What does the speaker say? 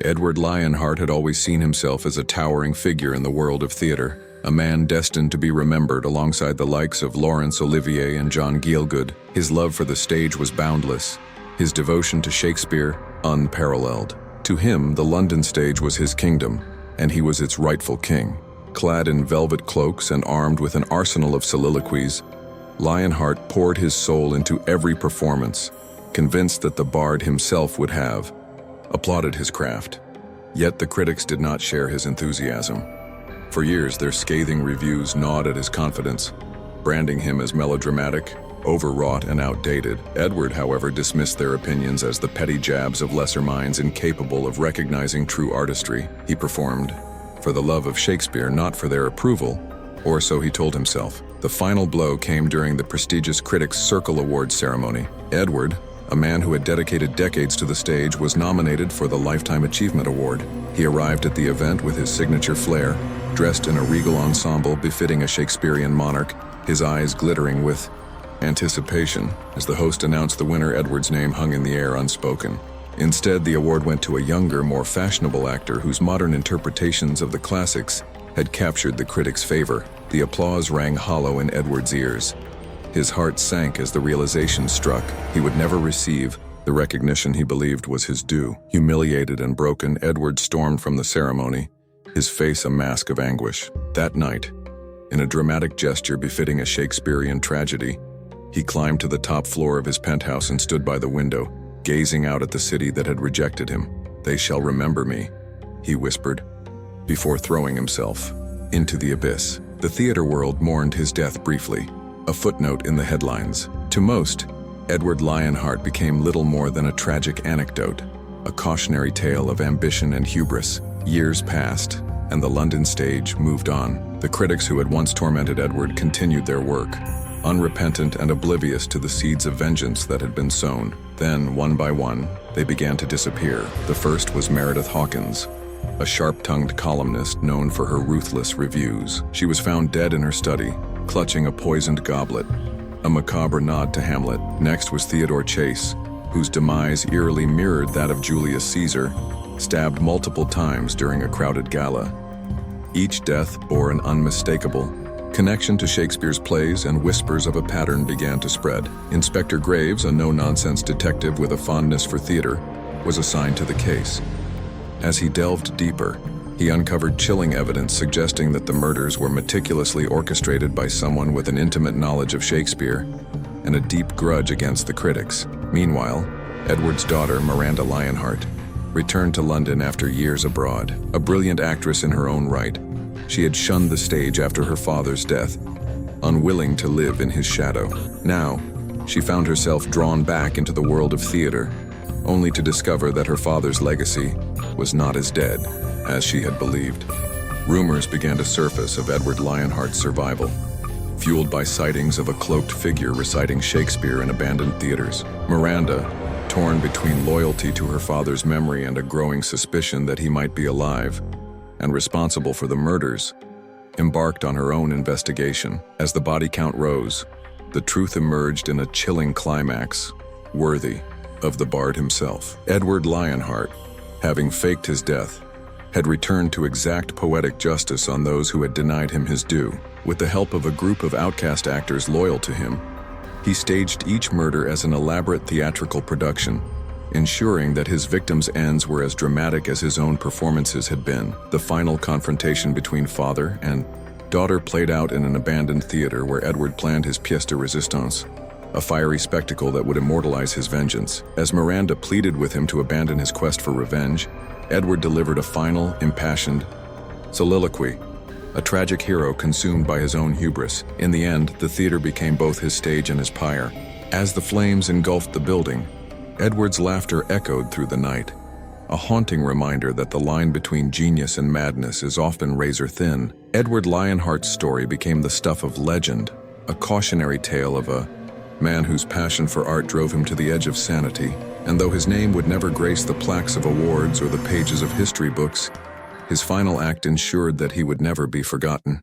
Edward Lionheart had always seen himself as a towering figure in the world of theater, a man destined to be remembered alongside the likes of Laurence Olivier and John Gielgud. His love for the stage was boundless, his devotion to Shakespeare unparalleled. To him, the London stage was his kingdom, and he was its rightful king. Clad in velvet cloaks and armed with an arsenal of soliloquies, Lionheart poured his soul into every performance, convinced that the bard himself would have applauded his craft. Yet the critics did not share his enthusiasm. For years, their scathing reviews gnawed at his confidence, branding him as melodramatic, overwrought, and outdated. Edward, however, dismissed their opinions as the petty jabs of lesser minds incapable of recognizing true artistry. He performed for the love of Shakespeare, not for their approval, or so he told himself. The final blow came during the prestigious Critics' Circle Awards ceremony. Edward, a man who had dedicated decades to the stage, was nominated for the Lifetime Achievement Award. He arrived at the event with his signature flair, dressed in a regal ensemble befitting a Shakespearean monarch, his eyes glittering with anticipation. As the host announced the winner, Edward's name hung in the air unspoken. Instead, the award went to a younger, more fashionable actor whose modern interpretations of the classics had captured the critics' favor. The applause rang hollow in Edward's ears. His heart sank as the realization struck he would never receive the recognition he believed was his due. Humiliated and broken, Edward stormed from the ceremony, his face a mask of anguish. That night, in a dramatic gesture befitting a Shakespearean tragedy, he climbed to the top floor of his penthouse and stood by the window, gazing out at the city that had rejected him. "They shall remember me," he whispered, before throwing himself into the abyss. The theater world mourned his death briefly, a footnote in the headlines. To most, Edward Lionheart became little more than a tragic anecdote, a cautionary tale of ambition and hubris. Years passed, and the London stage moved on. The critics who had once tormented Edward continued their work, unrepentant and oblivious to the seeds of vengeance that had been sown. Then, one by one, they began to disappear. The first was Meredith Hawkins, a sharp-tongued columnist known for her ruthless reviews. She was found dead in her study, clutching a poisoned goblet, a macabre nod to Hamlet. Next was Theodore Chase, whose demise eerily mirrored that of Julius Caesar, stabbed multiple times during a crowded gala. Each death bore an unmistakable connection to Shakespeare's plays, and whispers of a pattern began to spread. Inspector Graves, a no-nonsense detective with a fondness for theater, was assigned to the case. As he delved deeper, he uncovered chilling evidence suggesting that the murders were meticulously orchestrated by someone with an intimate knowledge of Shakespeare and a deep grudge against the critics. Meanwhile, Edward's daughter, Miranda Lionheart, returned to London after years abroad. A brilliant actress in her own right, she had shunned the stage after her father's death, unwilling to live in his shadow. Now, she found herself drawn back into the world of theater, only to discover that her father's legacy was not as dead as she had believed. Rumors began to surface of Edward Lionheart's survival, fueled by sightings of a cloaked figure reciting Shakespeare in abandoned theaters. Miranda, torn between loyalty to her father's memory and a growing suspicion that he might be alive and responsible for the murders, embarked on her own investigation. As the body count rose, the truth emerged in a chilling climax, worthy of the bard himself. Edward Lionheart, having faked his death, had returned to exact poetic justice on those who had denied him his due. With the help of a group of outcast actors loyal to him, he staged each murder as an elaborate theatrical production, ensuring that his victims' ends were as dramatic as his own performances had been. The final confrontation between father and daughter played out in an abandoned theater where Edward planned his pièce de résistance, a fiery spectacle that would immortalize his vengeance. As Miranda pleaded with him to abandon his quest for revenge, Edward delivered a final, impassioned soliloquy, a tragic hero consumed by his own hubris. In the end, the theater became both his stage and his pyre. As the flames engulfed the building, Edward's laughter echoed through the night, a haunting reminder that the line between genius and madness is often razor-thin. Edward Lionheart's story became the stuff of legend, a cautionary tale of a man whose passion for art drove him to the edge of sanity. And though his name would never grace the plaques of awards or the pages of history books, his final act ensured that he would never be forgotten.